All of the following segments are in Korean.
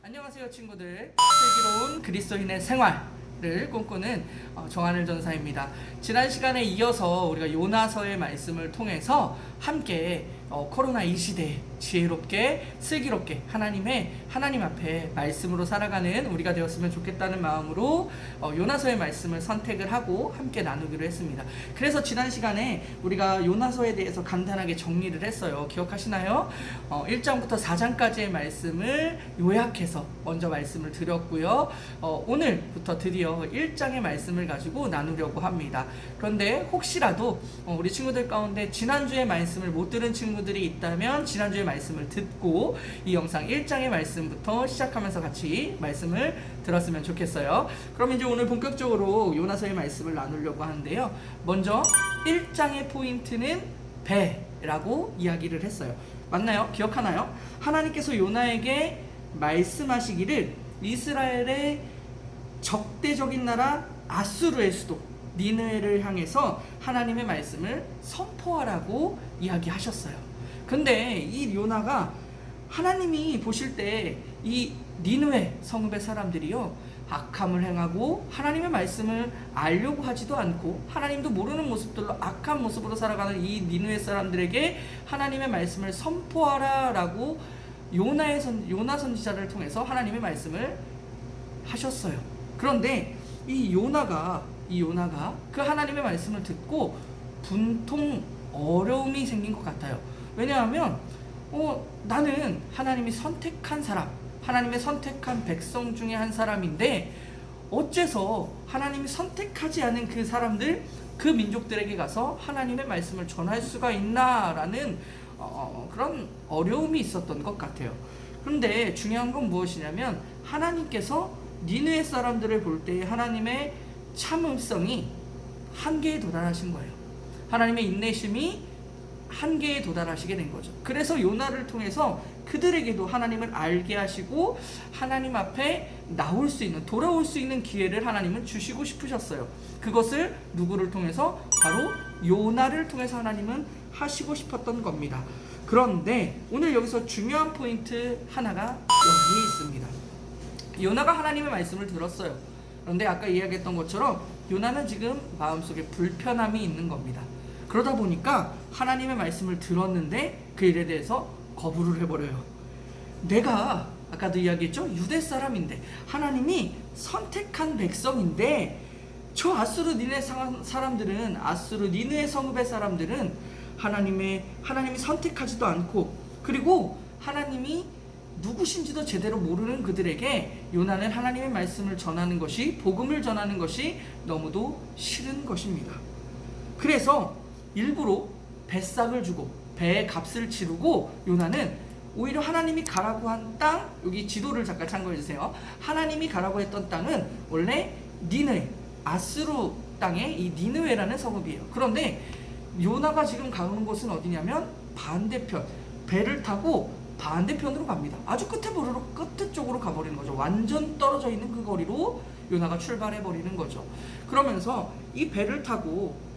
안녕하세요 친구들. 슬기로운 그리스도인의 생활을 꿈꾸는 정하늘 전사입니다. 지난 시간에 이어서 우리가 요나서의 말씀을 통해서 함께 코로나 이 시대에 지혜롭게 슬기롭게 하나님 앞에 말씀으로 살아가는 우리가 되었으면 좋겠다는 마음으로 요나서의 말씀을 선택을 하고 함께 나누기로 했습니다. 그래서 지난 시간에 우리가 요나서에 대해서 간단하게 정리를 했어요. 기억하시나요? 1장부터 4장까지의 말씀을 요약해서 먼저 말씀을 드렸고요. 오늘부터 드디어 1장의 말씀을 가지고 나누려고 합니다. 그런데 혹시라도 우리 친구들 가운데 지난주에 말씀을 못 들은 친구들이 있다면 지난주에 말씀을 듣고 이 영상 1장의 말씀부터 시작하면서 같이 말씀을 들었으면 좋겠어요. 그럼 이제 오늘 본격적으로 요나서의 말씀을 나누려고 하는데요. 먼저 1장의 포인트는 배라고 이야기를 했어요. 맞나요? 기억하나요? 하나님께서 요나에게 말씀하시기를 이스라엘의 적대적인 나라 아수르의 수도 니느웨를 향해서 하나님의 말씀을 선포하라고 이야기하셨어요. 근데 이 요나가 하나님이 보실 때 이 니느웨 성읍의 사람들이요 악함을 행하고 하나님의 말씀을 알려고 하지도 않고 하나님도 모르는 모습들로 악한 모습으로 살아가는 이 니느웨 사람들에게 하나님의 말씀을 선포하라 라고 요나 선지자를 통해서 하나님의 말씀을 하셨어요. 그런데 이 요나가 그 하나님의 말씀을 듣고 분통 어려움이 생긴 것 같아요. 왜냐하면 나는 하나님이 선택한 사람, 하나님의 선택한 백성 중에 한 사람인데 어째서 하나님이 선택하지 않은 그 사람들, 그 민족들에게 가서 하나님의 말씀을 전할 수가 있나라는 그런 어려움이 있었던 것 같아요. 그런데 중요한 건 무엇이냐면 하나님께서 니느웨 사람들을 볼 때 하나님의 참음성이 한계에 도달하신 거예요. 하나님의 인내심이 한계에 도달하시게 된 거죠. 그래서 요나를 통해서 그들에게도 하나님을 알게 하시고 하나님 앞에 돌아올 수 있는 기회를 하나님은 주시고 싶으셨어요. 그것을 누구를 통해서? 바로 요나를 통해서 하나님은 하시고 싶었던 겁니다. 그런데 오늘 여기서 중요한 포인트 하나가 여기에 있습니다. 요나가 하나님의 말씀을 들었어요. 그런데 아까 이야기했던 것처럼 요나는 지금 마음속에 불편함이 있는 겁니다. 그러다 보니까 하나님의 말씀을 들었는데 그 일에 대해서 거부를 해버려요. 내가 아까도 이야기했죠? 유대 사람인데 하나님이 선택한 백성인데 저 아수르 니느웨 사람들은 아수르 니느웨 성읍의 사람들은 하나님이 선택하지도 않고 그리고 하나님이 누구신지도 제대로 모르는 그들에게 요나는 하나님의 말씀을 전하는 것이 복음을 전하는 것이 너무도 싫은 것입니다. 그래서 일부러 배싹을 주고 배의 값을 치르고 요나는 오히려 하나님이 가라고 한 땅, 여기 지도를 잠깐 참고해 주세요. 하나님이 가라고 했던 땅은 원래 니느웨, 아수르 땅의 이 니느웨라는 성읍이에요. 그런데 요나가 지금 가는 곳은 어디냐면 반대편, 배를 타고 반대편으로 갑니다. 아주 끝에 쪽으로 가버리는 거죠. 완전 떨어져 있는 그 거리로 요나가 출발해 버리는 거죠. 그러면서 이 배를 타고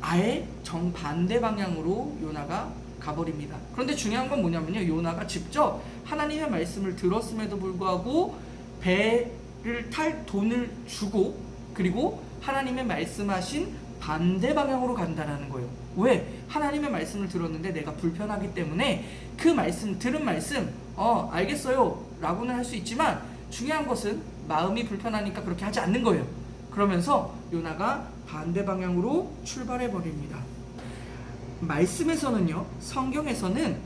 아예 정반대 방향으로 요나가 가버립니다. 그런데 중요한 건 뭐냐면요, 요나가 직접 하나님의 말씀을 들었음에도 불구하고 배를 탈 돈을 주고 그리고 하나님의 말씀하신 반대 방향으로 간다라는 거예요. 왜? 하나님의 말씀을 들었는데 내가 불편하기 때문에 그 들은 말씀 알겠어요 라고는 할 수 있지만 중요한 것은 마음이 불편하니까 그렇게 하지 않는 거예요. 그러면서 요나가 반대 방향으로 출발해 버립니다. 말씀에서는요, 성경에서는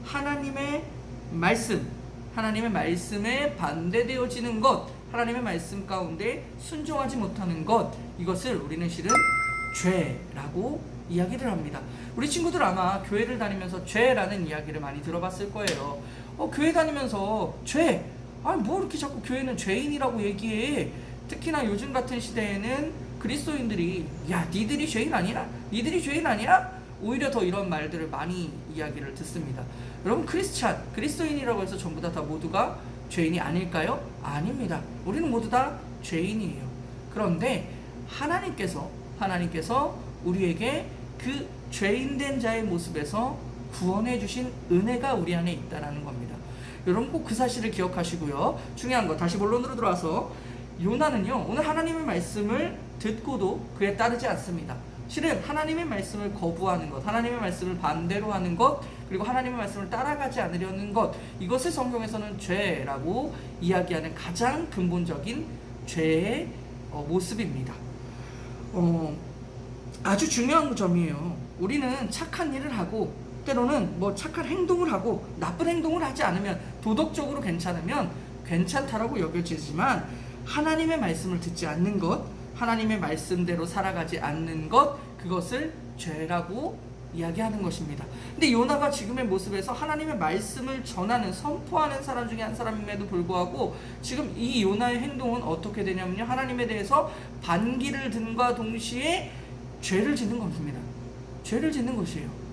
하나님의 말씀에 반대되어지는 것, 하나님의 말씀 가운데 순종하지 못하는 것, 이것을 우리는 실은 죄라고 이야기를 합니다. 우리 친구들 아마 교회를 다니면서 죄라는 이야기를 많이 들어봤을 거예요. 교회 다니면서 죄, 뭐 이렇게 자꾸 교회는 죄인이라고 얘기해. 특히나 요즘 같은 시대에는 그리스도인들이 니들이 죄인 아니라? 오히려 더 이런 말들을 많이 이야기를 듣습니다. 여러분 그리스도인이라고 해서 전부 다 모두가 죄인이 아닐까요? 아닙니다. 우리는 모두 다 죄인이에요. 그런데 하나님께서 우리에게 그 죄인된 자의 모습에서 구원해 주신 은혜가 우리 안에 있다라는 겁니다. 여러분 꼭 그 사실을 기억하시고요. 중요한 거 다시 본론으로 들어와서 요나는요 오늘 하나님의 말씀을 듣고도 그에 따르지 않습니다. 실은 하나님의 말씀을 거부하는 것, 하나님의 말씀을 반대로 하는 것, 그리고 하나님의 말씀을 따라가지 않으려는 것, 이것을 성경에서는 죄라고 이야기하는 가장 근본적인 죄의 모습입니다. 아주 중요한 점이에요. 우리는 착한 일을 하고 때로는 뭐 착한 행동을 하고 나쁜 행동을 하지 않으면 도덕적으로 괜찮으면 괜찮다라고 여겨지지만 하나님의 말씀을 듣지 않는 것, 하나님의 말씀대로 살아가지 않는 것, 그것을 죄라고 이야기하는 것입니다. 근데 요나가 지금의 모습에서 하나님의 말씀을 전하는, 선포하는 사람 중에 한 사람임에도 불구하고 지금 이 요나의 행동은 어떻게 되냐면요, 하나님에 대해서 반기를 든과 동시에 죄를 짓는 것입니다. 죄를 짓는 것이에요.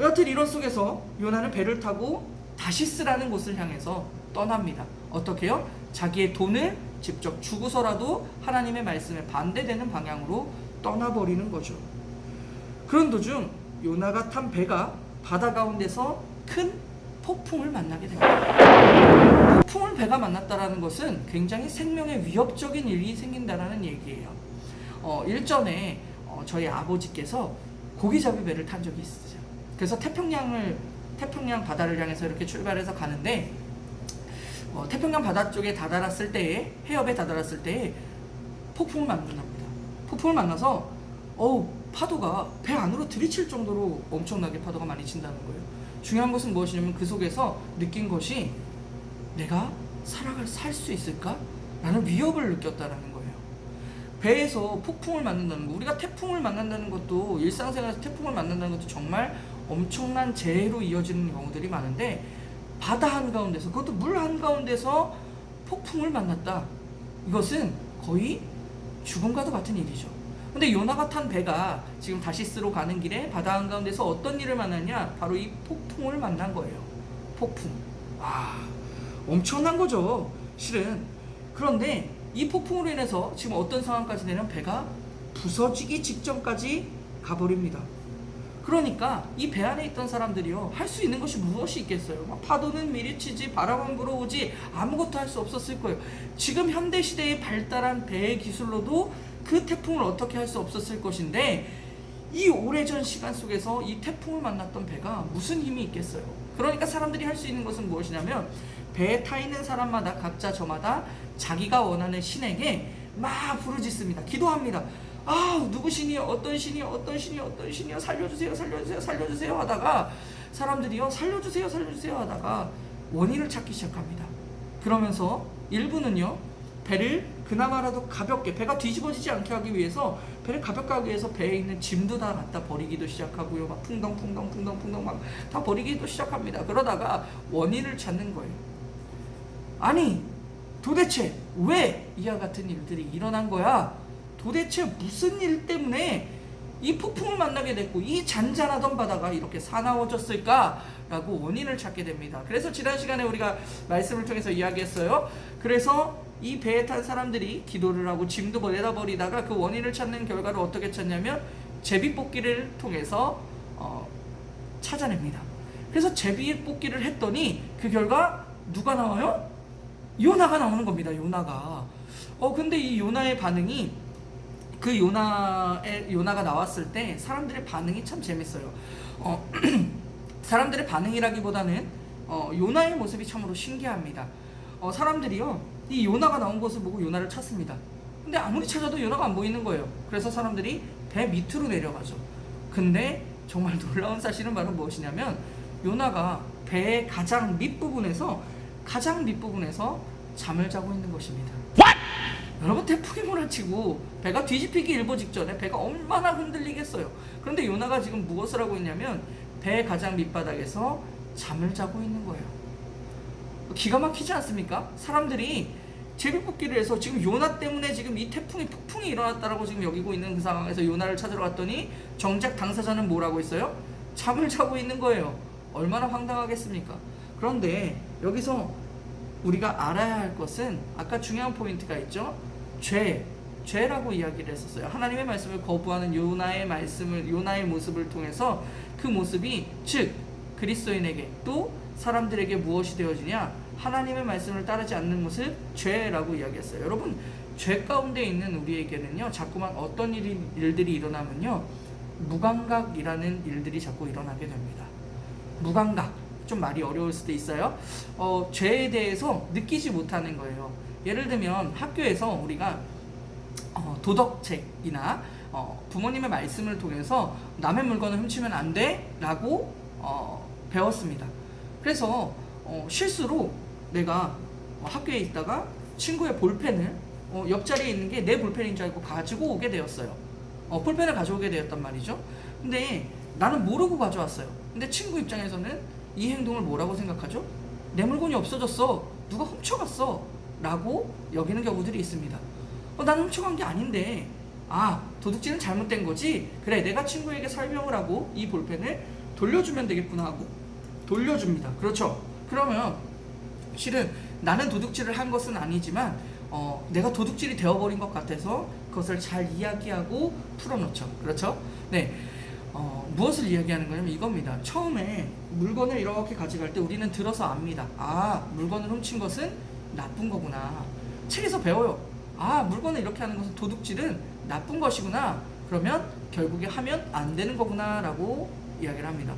여하튼 이런 속에서 요나는 배를 타고 다시스라는 곳을 향해서 떠납니다. 어떻게요? 자기의 돈을 직접 주고서라도 하나님의 말씀에 반대되는 방향으로 떠나버리는 거죠. 그런 도중 요나가 탄 배가 바다 가운데서 큰 폭풍을 만나게 됩니다. 폭풍을 배가 만났다라는 것은 굉장히 생명에 위협적인 일이 생긴다라는 얘기예요. 일전에 저희 아버지께서 고기잡이 배를 탄 적이 있으세요. 그래서 태평양 바다를 향해서 이렇게 출발해서 가는데 태평양 바다 쪽에 다다랐을 때에, 해협에 다다랐을 때에 폭풍을 만납니다. 폭풍을 만나서 파도가 배 안으로 들이칠 정도로 엄청나게 파도가 많이 친다는 거예요. 중요한 것은 무엇이냐면 그 속에서 느낀 것이 내가 살 수 있을까? 라는 위협을 느꼈다라는 거예요. 배에서 폭풍을 만난다는 거, 우리가 태풍을 만난다는 것도, 일상생활에서 태풍을 만난다는 것도 정말 엄청난 재해로 이어지는 경우들이 많은데, 바다 한가운데서, 그것도 물 한가운데서 폭풍을 만났다. 이것은 거의 죽음과도 같은 일이죠. 근데 요나가 탄 배가 지금 다시스로 가는 길에 바다 한가운데서 어떤 일을 만났냐? 바로 이 폭풍을 만난 거예요. 폭풍. 엄청난 거죠, 실은. 그런데 이 폭풍으로 인해서 지금 어떤 상황까지 되면 배가 부서지기 직전까지 가버립니다. 그러니까 이 배 안에 있던 사람들이요, 할 수 있는 것이 무엇이 있겠어요? 파도는 미리치지, 바람은 불어오지, 아무것도 할 수 없었을 거예요. 지금 현대시대에 발달한 배의 기술로도 그 태풍을 어떻게 할 수 없었을 것인데, 이 오래전 시간 속에서 이 태풍을 만났던 배가 무슨 힘이 있겠어요? 그러니까 사람들이 할 수 있는 것은 무엇이냐면, 배에 타 있는 사람마다 각자 저마다 자기가 원하는 신에게 막 부르짖습니다. 기도합니다. 누구 신이요? 어떤 신이요? 어떤 신이요? 어떤 신이요? 살려주세요, 살려주세요, 살려주세요 하다가 사람들이요, 살려주세요, 살려주세요 하다가 원인을 찾기 시작합니다. 그러면서 일부는요, 배를 그나마라도 가볍게, 배가 뒤집어지지 않게 하기 위해서, 배를 가볍게 하기 위해서 배에 있는 짐도 다 갖다 버리기도 시작하고요, 막 풍덩 막 다 버리기도 시작합니다. 그러다가 원인을 찾는 거예요. 아니, 도대체 왜 이와 같은 일들이 일어난 거야? 도대체 무슨 일 때문에 이 폭풍을 만나게 됐고 이 잔잔하던 바다가 이렇게 사나워졌을까라고 원인을 찾게 됩니다. 그래서 지난 시간에 우리가 말씀을 통해서 이야기했어요. 그래서 이 배에 탄 사람들이 기도를 하고 짐도 내다 버리다가 그 원인을 찾는 결과를 어떻게 찾냐면 제비뽑기를 통해서 찾아냅니다. 그래서 제비뽑기를 했더니 그 결과 누가 나와요? 요나가 나오는 겁니다. 요나가. 근데 이 요나의 반응이, 그 요나가 나왔을 때 사람들의 반응이 참 재밌어요. 사람들의 반응이라기보다는 요나의 모습이 참으로 신기합니다. 사람들이요, 이 요나가 나온 것을 보고 요나를 찾습니다. 근데 아무리 찾아도 요나가 안 보이는 거예요. 그래서 사람들이 배 밑으로 내려가죠. 근데 정말 놀라운 사실은 바로 무엇이냐면, 요나가 배의 가장 밑부분에서 잠을 자고 있는 것입니다. 여러분, 태풍이 몰아치고 배가 뒤집히기 일보 직전에 배가 얼마나 흔들리겠어요. 그런데 요나가 지금 무엇을 하고 있냐면 배 가장 밑바닥에서 잠을 자고 있는 거예요. 기가 막히지 않습니까? 사람들이 제비뽑기를 해서 지금 요나 때문에 지금 이 폭풍이 일어났다라고 지금 여기고 있는 그 상황에서 요나를 찾으러 갔더니 정작 당사자는 뭐라고 있어요? 잠을 자고 있는 거예요. 얼마나 황당하겠습니까? 그런데 여기서 우리가 알아야 할 것은, 아까 중요한 포인트가 있죠. 죄라고 이야기를 했었어요. 하나님의 말씀을 거부하는 요나의 모습을 통해서 그 모습이, 즉 그리스도인에게 또 사람들에게 무엇이 되어지냐? 하나님의 말씀을 따르지 않는 것을 죄라고 이야기했어요. 여러분, 죄 가운데 있는 우리에게는요, 자꾸만 어떤 일들이 일어나면요, 무감각이라는 일들이 자꾸 일어나게 됩니다. 무감각, 좀 말이 어려울 수도 있어요. 죄에 대해서 느끼지 못하는 거예요. 예를 들면 학교에서 우리가 도덕책이나 부모님의 말씀을 통해서 남의 물건을 훔치면 안 돼 라고 배웠습니다. 그래서 실수로 내가 학교에 있다가 친구의 볼펜을 옆자리에 있는 게 내 볼펜인 줄 알고 가지고 오게 되었어요. 볼펜을 가져오게 되었단 말이죠. 근데 나는 모르고 가져왔어요. 근데 친구 입장에서는 이 행동을 뭐라고 생각하죠? 내 물건이 없어졌어, 누가 훔쳐갔어 라고 여기는 경우들이 있습니다. 나는 훔쳐간 게 아닌데, 도둑질은 잘못된 거지? 그래, 내가 친구에게 설명을 하고 이 볼펜을 돌려주면 되겠구나 하고 돌려줍니다. 그렇죠? 그러면 실은 나는 도둑질을 한 것은 아니지만 내가 도둑질이 되어버린 것 같아서 그것을 잘 이야기하고 풀어놓죠. 그렇죠? 네. 무엇을 이야기하는 거냐면 이겁니다. 처음에 물건을 이렇게 가져갈 때 우리는 들어서 압니다. 물건을 훔친 것은 나쁜 거구나. 책에서 배워요. 물건을 이렇게 하는 것은, 도둑질은 나쁜 것이구나. 그러면 결국에 하면 안 되는 거구나 라고 이야기를 합니다.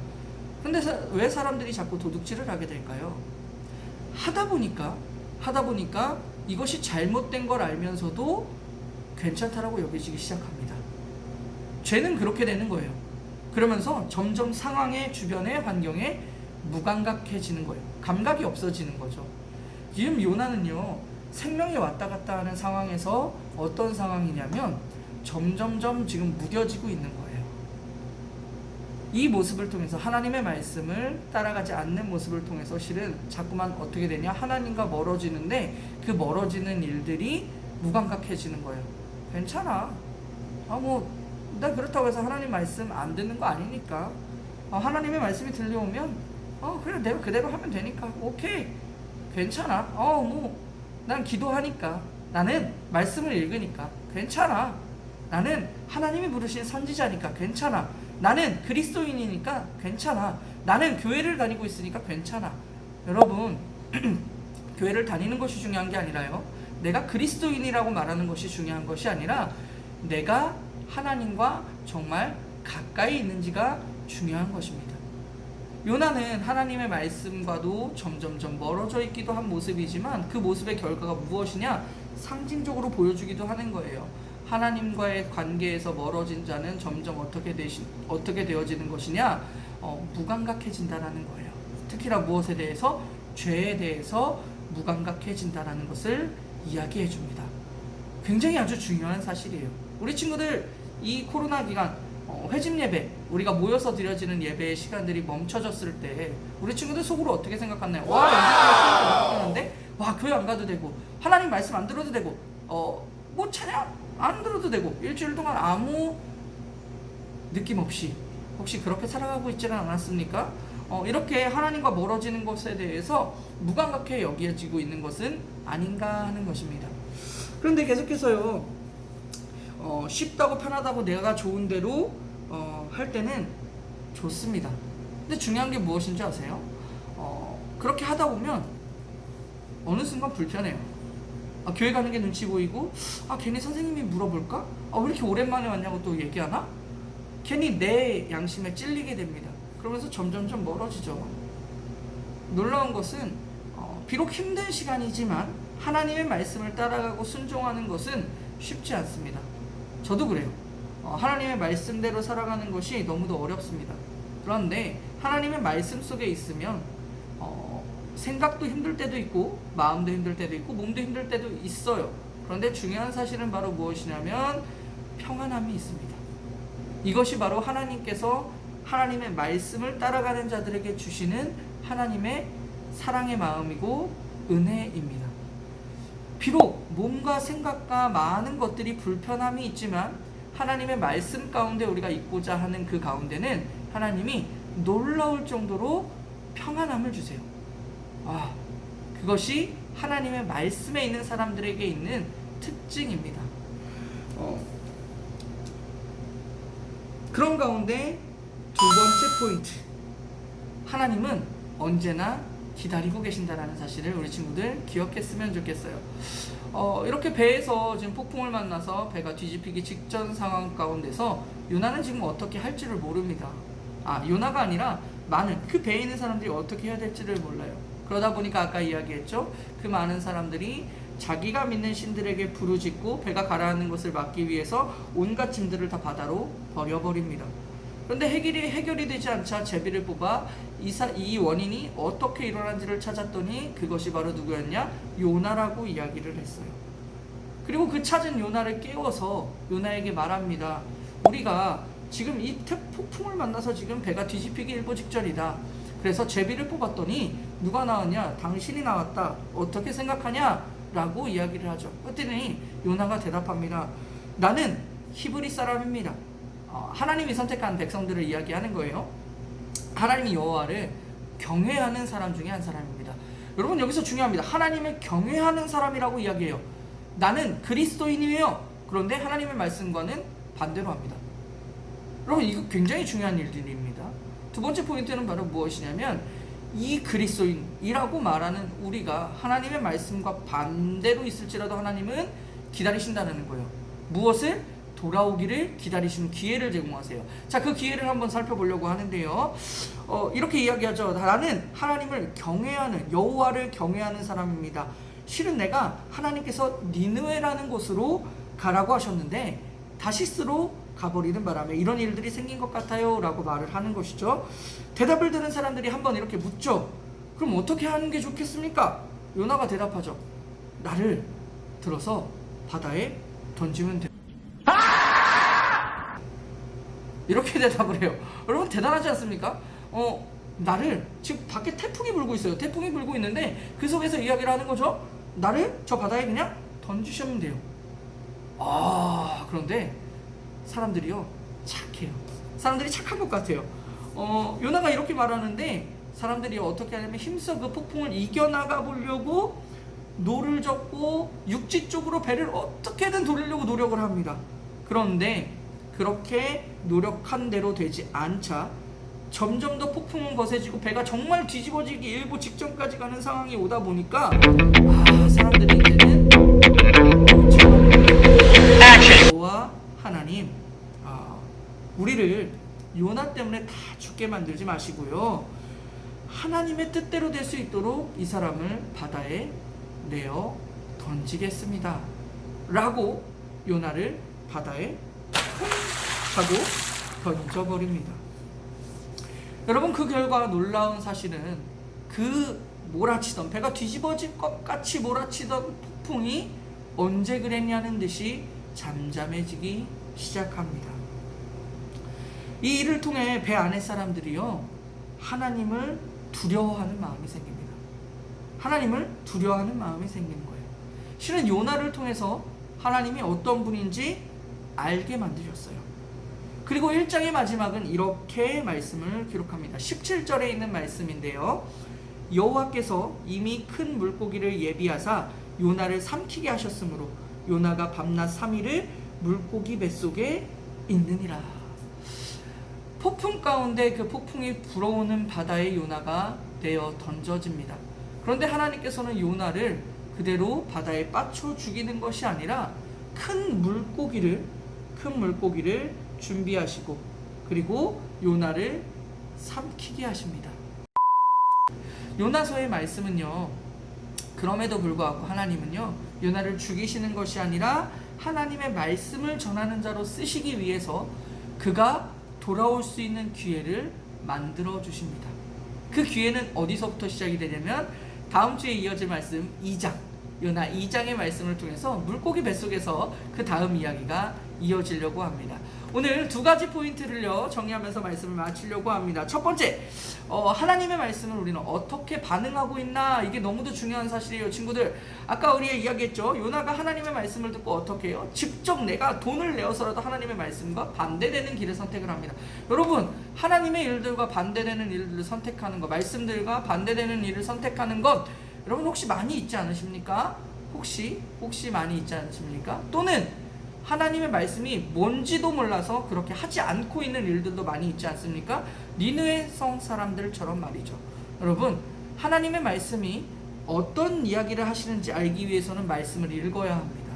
근데 왜 사람들이 자꾸 도둑질을 하게 될까요? 하다 보니까 이것이 잘못된 걸 알면서도 괜찮다라고 여기지기 시작합니다. 죄는 그렇게 되는 거예요. 그러면서 점점 상황에, 주변의 환경에 무감각해지는 거예요. 감각이 없어지는 거죠. 지금 요나는요, 생명이 왔다 갔다 하는 상황에서 어떤 상황이냐면 점점점 지금 무뎌지고 있는 거예요. 이 모습을 통해서, 하나님의 말씀을 따라가지 않는 모습을 통해서 실은 자꾸만 어떻게 되냐? 하나님과 멀어지는데 그 멀어지는 일들이 무감각해지는 거예요. 괜찮아. 나 그렇다고 해서 하나님 말씀 안 듣는 거 아니니까. 하나님의 말씀이 들려오면 그래, 내가 그대로 하면 되니까. 오케이. 괜찮아. 난 기도하니까. 나는 말씀을 읽으니까. 괜찮아. 나는 하나님이 부르신 선지자니까. 괜찮아. 나는 그리스도인이니까 괜찮아. 나는 교회를 다니고 있으니까 괜찮아. 여러분, 교회를 다니는 것이 중요한 게 아니라요, 내가 그리스도인이라고 말하는 것이 중요한 것이 아니라 내가 하나님과 정말 가까이 있는지가 중요한 것입니다. 요나는 하나님의 말씀과도 점점점 멀어져 있기도 한 모습이지만 그 모습의 결과가 무엇이냐? 상징적으로 보여주기도 하는 거예요. 하나님과의 관계에서 멀어진 자는 점점 어떻게 되어지는 것이냐? 무감각해진다라는 거예요. 특히나 무엇에 대해서? 죄에 대해서 무감각해진다라는 것을 이야기해 줍니다. 굉장히 아주 중요한 사실이에요. 우리 친구들, 이 코로나 기간 회집 예배, 우리가 모여서 드려지는 예배의 시간들이 멈춰졌을 때 우리 친구들 속으로 어떻게 생각하나요? 연습하는데 교회 안 가도 되고, 하나님 말씀 안 들어도 되고, 찬양 안 들어도 되고, 일주일 동안 아무 느낌 없이 혹시 그렇게 살아가고 있지는 않았습니까? 이렇게 하나님과 멀어지는 것에 대해서 무감각해 여겨지고 있는 것은 아닌가 하는 것입니다. 그런데 계속해서요, 쉽다고 편하다고 내가 좋은 대로 할 때는 좋습니다. 근데 중요한 게 무엇인지 아세요? 그렇게 하다 보면 어느 순간 불편해요. 교회 가는 게 눈치 보이고, 괜히 선생님이 물어볼까? 왜 이렇게 오랜만에 왔냐고 또 얘기하나? 괜히 내 양심에 찔리게 됩니다. 그러면서 점점점 멀어지죠. 놀라운 것은 비록 힘든 시간이지만 하나님의 말씀을 따라가고 순종하는 것은 쉽지 않습니다. 저도 그래요. 하나님의 말씀대로 살아가는 것이 너무도 어렵습니다. 그런데 하나님의 말씀 속에 있으면 생각도 힘들 때도 있고, 마음도 힘들 때도 있고, 몸도 힘들 때도 있어요. 그런데 중요한 사실은 바로 무엇이냐면 평안함이 있습니다. 이것이 바로 하나님께서 하나님의 말씀을 따라가는 자들에게 주시는 하나님의 사랑의 마음이고 은혜입니다. 비록 몸과 생각과 많은 것들이 불편함이 있지만 하나님의 말씀 가운데 우리가 있고자 하는 그 가운데는 하나님이 놀라울 정도로 평안함을 주세요. 그것이 하나님의 말씀에 있는 사람들에게 있는 특징입니다. 그런 가운데 두 번째 포인트, 하나님은 언제나 기다리고 계신다라는 사실을 우리 친구들 기억했으면 좋겠어요. 이렇게 배에서 지금 폭풍을 만나서 배가 뒤집히기 직전 상황 가운데서 요나는 지금 어떻게 할지를 모릅니다. 요나가 아니라 많은 그 배에 있는 사람들이 어떻게 해야 될지를 몰라요. 그러다 보니까 아까 이야기했죠. 그 많은 사람들이 자기가 믿는 신들에게 부르짖고 배가 가라앉는 것을 막기 위해서 온갖 짐들을 다 바다로 버려버립니다. 그런데 해결이 되지 않자 제비를 뽑아 이 원인이 어떻게 일어난지를 찾았더니 그것이 바로 누구였냐? 요나라고 이야기를 했어요. 그리고 그 찾은 요나를 깨워서 요나에게 말합니다. 우리가 지금 이 폭풍을 만나서 지금 배가 뒤집히기 일보 직전이다. 그래서 제비를 뽑았더니 누가 나왔냐? 당신이 나왔다. 어떻게 생각하냐? 라고 이야기를 하죠. 그랬더니 요나가 대답합니다. 나는 히브리 사람입니다. 하나님이 선택한 백성들을 이야기하는 거예요. 하나님이 여호와를 경외하는 사람 중에 한 사람입니다. 여러분 여기서 중요합니다. 하나님을 경외하는 사람이라고 이야기해요. 나는 그리스도인이에요. 그런데 하나님의 말씀과는 반대로 합니다. 여러분 이거 굉장히 중요한 일들입니다. 두 번째 포인트는 바로 무엇이냐면 이 그리스도인이라고 말하는 우리가 하나님의 말씀과 반대로 있을지라도 하나님은 기다리신다는 거예요. 무엇을? 돌아오기를 기다리시는 기회를 제공하세요. 자, 그 기회를 한번 살펴보려고 하는데요. 이렇게 이야기하죠. 나는 하나님을 경외하는, 여호와를 경외하는 사람입니다. 실은 내가 하나님께서 니느웨라는 곳으로 가라고 하셨는데 다시스로 가버리는 바람에 이런 일들이 생긴 것 같아요 라고 말을 하는 것이죠. 대답을 들은 사람들이 한번 이렇게 묻죠. 그럼 어떻게 하는 게 좋겠습니까? 요나가 대답하죠. 나를 들어서 바다에 던지면 됩니다. 이렇게 대답을 해요. 여러분 대단하지 않습니까? 나를 지금 밖에 태풍이 불고 있어요. 태풍이 불고 있는데 그 속에서 이야기를 하는 거죠. 나를 저 바다에 그냥 던지시면 돼요. 그런데 사람들이요 착해요. 사람들이 착한 것 같아요. 요나가 이렇게 말하는데 사람들이 어떻게 하냐면 힘써 그 폭풍을 이겨나가 보려고 노를 젓고 육지 쪽으로 배를 어떻게든 돌리려고 노력을 합니다. 그런데 그렇게 노력한 대로 되지 않자 점점 더 폭풍은 거세지고 배가 정말 뒤집어지기 일보 직전까지 가는 상황이 오다 보니까 사람들이 이제는 여호와 하나님 우리를 요나 때문에 다 죽게 만들지 마시고요. 하나님의 뜻대로 될 수 있도록 이 사람을 바다에 내어 던지겠습니다. 라고 요나를 바다에 하고 던져버립니다. 여러분 그 결과 놀라운 사실은 그 몰아치던 배가 뒤집어질 것 같이 몰아치던 폭풍이 언제 그랬냐는 듯이 잠잠해지기 시작합니다. 이 일을 통해 배 안의 사람들이요 하나님을 두려워하는 마음이 생깁니다. 하나님을 두려워하는 마음이 생기는 거예요. 실은 요나를 통해서 하나님이 어떤 분인지 알게 만드셨어요. 그리고 1장의 마지막은 이렇게 말씀을 기록합니다. 17절에 있는 말씀인데요. 여호와께서 이미 큰 물고기를 예비하사 요나를 삼키게 하셨으므로 요나가 밤낮 3일을 물고기 뱃속에 있느니라. 폭풍 가운데 그 폭풍이 불어오는 바다에 요나가 내어 던져집니다. 그런데 하나님께서는 요나를 그대로 바다에 빠쳐 죽이는 것이 아니라 큰 물고기를 준비하시고 그리고 요나를 삼키게 하십니다. 요나서의 말씀은요 그럼에도 불구하고 하나님은요 요나를 죽이시는 것이 아니라 하나님의 말씀을 전하는 자로 쓰시기 위해서 그가 돌아올 수 있는 기회를 만들어 주십니다. 그 기회는 어디서부터 시작이 되냐면 다음 주에 이어질 말씀 2장 요나 2장의 말씀을 통해서 물고기 뱃속에서 그 다음 이야기가 이어지려고 합니다. 오늘 두 가지 포인트를요 정리하면서 말씀을 마치려고 합니다. 첫 번째, 하나님의 말씀을 우리는 어떻게 반응하고 있나, 이게 너무도 중요한 사실이에요. 친구들, 아까 우리가 이야기했죠. 요나가 하나님의 말씀을 듣고 어떻게 해요? 직접 내가 돈을 내어서라도 하나님의 말씀과 반대되는 길을 선택을 합니다. 여러분, 하나님의 일들과 반대되는 일들을 선택하는 것, 말씀들과 반대되는 일을 선택하는 것, 여러분 혹시 많이 있지 않으십니까? 혹시 많이 있지 않으십니까? 또는 하나님의 말씀이 뭔지도 몰라서 그렇게 하지 않고 있는 일들도 많이 있지 않습니까? 니느웨 성 사람들처럼 말이죠. 여러분, 하나님의 말씀이 어떤 이야기를 하시는지 알기 위해서는 말씀을 읽어야 합니다.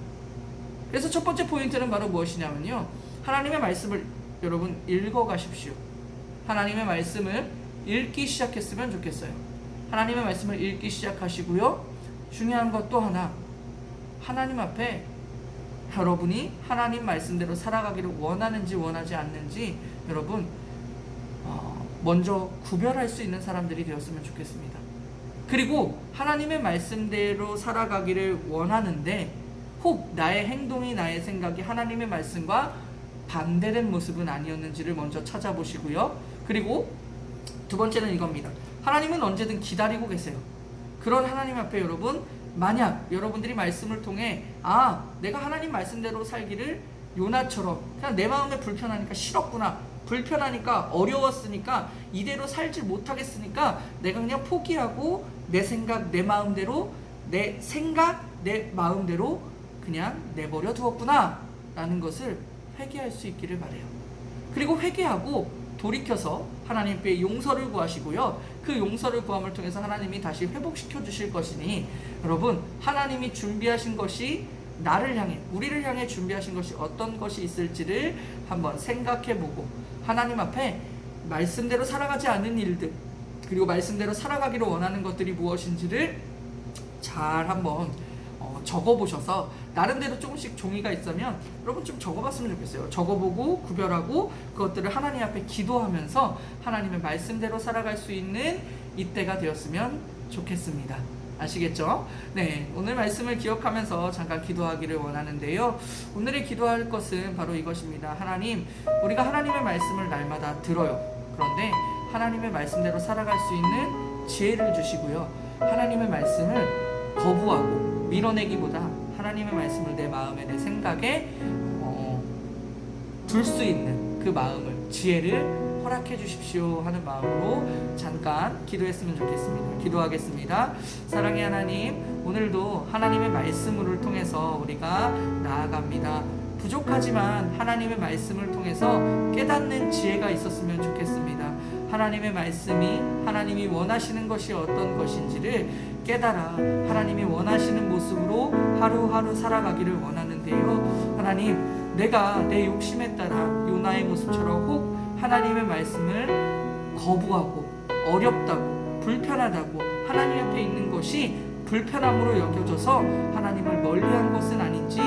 그래서 첫 번째 포인트는 바로 무엇이냐면요, 하나님의 말씀을 여러분 읽어가십시오. 하나님의 말씀을 읽기 시작했으면 좋겠어요. 하나님의 말씀을 읽기 시작하시고요, 중요한 것 또 하나, 하나님 앞에 여러분이 하나님 말씀대로 살아가기를 원하는지 원하지 않는지 여러분 먼저 구별할 수 있는 사람들이 되었으면 좋겠습니다. 그리고 하나님의 말씀대로 살아가기를 원하는데 혹 나의 행동이, 나의 생각이 하나님의 말씀과 반대된 모습은 아니었는지를 먼저 찾아보시고요. 그리고 두 번째는 이겁니다. 하나님은 언제든 기다리고 계세요. 그런 하나님 앞에 여러분, 만약 여러분들이 말씀을 통해 내가 하나님 말씀대로 살기를 요나처럼 그냥 내 마음에 불편하니까 싫었구나, 불편하니까 어려웠으니까 이대로 살지 못하겠으니까 내가 그냥 포기하고 내 생각, 내 마음대로 내 마음대로 그냥 내버려 두었구나 라는 것을 회개할 수 있기를 바라요. 그리고 회개하고 돌이켜서 하나님께 용서를 구하시고요, 그 용서를 구함을 통해서 하나님이 다시 회복시켜 주실 것이니 여러분, 하나님이 준비하신 것이 나를 향해, 우리를 향해 준비하신 것이 어떤 것이 있을지를 한번 생각해보고 하나님 앞에 말씀대로 살아가지 않은 일들, 그리고 말씀대로 살아가기를 원하는 것들이 무엇인지를 잘 한번 적어보셔서, 나름대로 조금씩 종이가 있으면 여러분 좀 적어봤으면 좋겠어요. 적어보고 구별하고 그것들을 하나님 앞에 기도하면서 하나님의 말씀대로 살아갈 수 있는 이때가 되었으면 좋겠습니다. 아시겠죠? 네, 오늘 말씀을 기억하면서 잠깐 기도하기를 원하는데요, 오늘의 기도할 것은 바로 이것입니다. 하나님, 우리가 하나님의 말씀을 날마다 들어요. 그런데 하나님의 말씀대로 살아갈 수 있는 지혜를 주시고요, 하나님의 말씀을 거부하고 밀어내기보다 하나님의 말씀을 내 마음에, 내 생각에 둘 수 있는 그 마음을, 지혜를 허락해 주십시오 하는 마음으로 잠깐 기도했으면 좋겠습니다. 기도하겠습니다. 사랑의 하나님, 오늘도 하나님의 말씀을 통해서 우리가 나아갑니다. 부족하지만 하나님의 말씀을 통해서 깨닫는 지혜가 있었으면 좋겠습니다. 하나님의 말씀이 하나님이 원하시는 것이 어떤 것인지를 깨달아 하나님이 원하시는 모습으로 하루하루 살아가기를 원하는데요, 하나님, 내가 내 욕심에 따라 요나의 모습처럼 혹 하나님의 말씀을 거부하고 어렵다고 불편하다고 하나님 앞에 있는 것이 불편함으로 여겨져서 하나님을 멀리한 것은 아닌지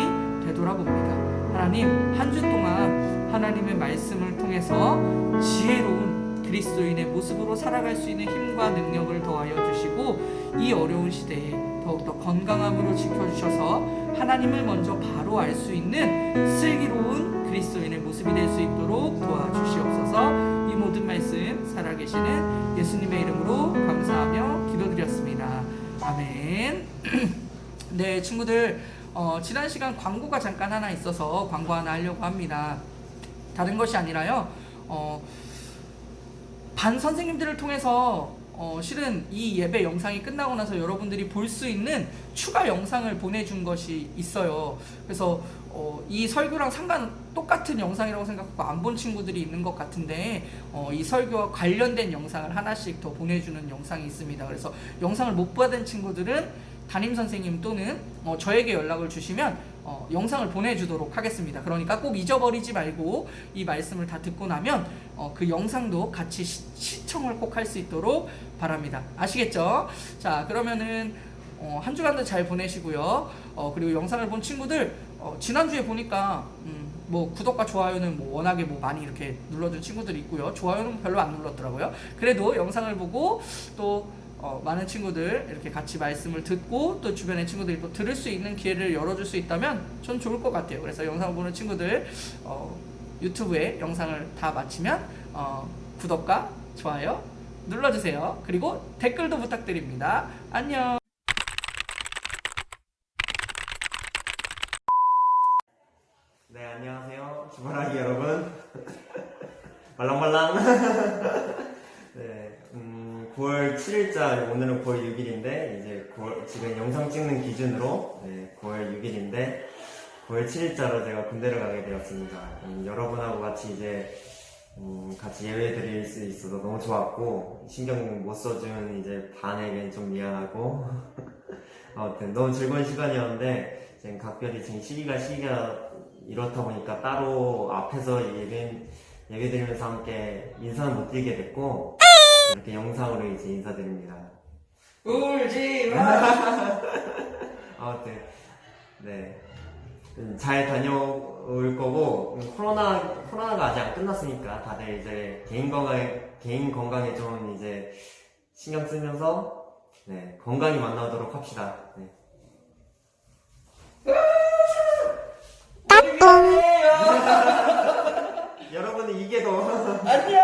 되돌아봅니다. 하나님, 한 주 동안 하나님의 말씀을 통해서 지혜로운 그리스도인의 모습으로 살아갈 수 있는 힘과 능력을 더하여 주시고 이 어려운 시대에 더욱더 건강함으로 지켜주셔서 하나님을 먼저 바로 알 수 있는 슬기로운 그리스도인의 모습이 될 수 있도록 도와주시옵소서. 이 모든 말씀 살아계시는 예수님의 이름으로 감사하며 기도드렸습니다. 아멘. 네, 친구들, 지난 시간 광고가 잠깐 하나 있어서 광고 하나 하려고 합니다. 다른 것이 아니라요, 반 선생님들을 통해서 실은 이 예배 영상이 끝나고 나서 여러분들이 볼 수 있는 추가 영상을 보내준 것이 있어요. 그래서 이 설교랑 똑같은 영상이라고 생각하고 안 본 친구들이 있는 것 같은데 이 설교와 관련된 영상을 하나씩 더 보내주는 영상이 있습니다. 그래서 영상을 못 받은 친구들은 담임선생님 또는 저에게 연락을 주시면 영상을 보내주도록 하겠습니다. 그러니까 꼭 잊어버리지 말고 이 말씀을 다 듣고 나면 그 영상도 같이 시청을 꼭 할 수 있도록 바랍니다. 아시겠죠? 자, 그러면은 한 주간도 잘 보내시고요. 그리고 영상을 본 친구들 지난주에 보니까 뭐 구독과 좋아요는 뭐 워낙에 뭐 많이 이렇게 눌러준 친구들이 있고요. 좋아요는 별로 안 눌렀더라고요. 그래도 영상을 보고 또 많은 친구들 이렇게 같이 말씀을 듣고 또 주변의 친구들이 또 들을 수 있는 기회를 열어줄 수 있다면 전 좋을 것 같아요. 그래서 영상을 보는 친구들 유튜브에 영상을 다 마치면 구독과 좋아요 눌러주세요. 그리고 댓글도 부탁드립니다. 안녕. 네, 안녕하세요. 주말아기 여러분. 말랑말랑. 네, 9월 7일자, 오늘은 9월 6일인데, 이제 지금 영상 찍는 기준으로, 9월 6일인데, 9월 7일자로 제가 군대를 가게 되었습니다. 여러분하고 같이 이제, 같이 예외 드릴 수 있어서 너무 좋았고, 신경 못 써준 이제 반에겐 좀 미안하고, 아무튼 너무 즐거운 시간이었는데, 지금 각별히 지금 시기가 이렇다 보니까 따로 앞에서 예배 드리면서 함께 인사는 못 드리게 됐고, 이렇게 영상으로 이제 인사드립니다. 울지 마. 아무튼, 네. 잘 다녀올 거고, 코로나가 아직 안 끝났으니까 다들 이제 개인 건강에 좀 이제 신경 쓰면서, 네, 건강히 만나도록 합시다. 네. 따뚱. 여러분은 이게 더 안녕.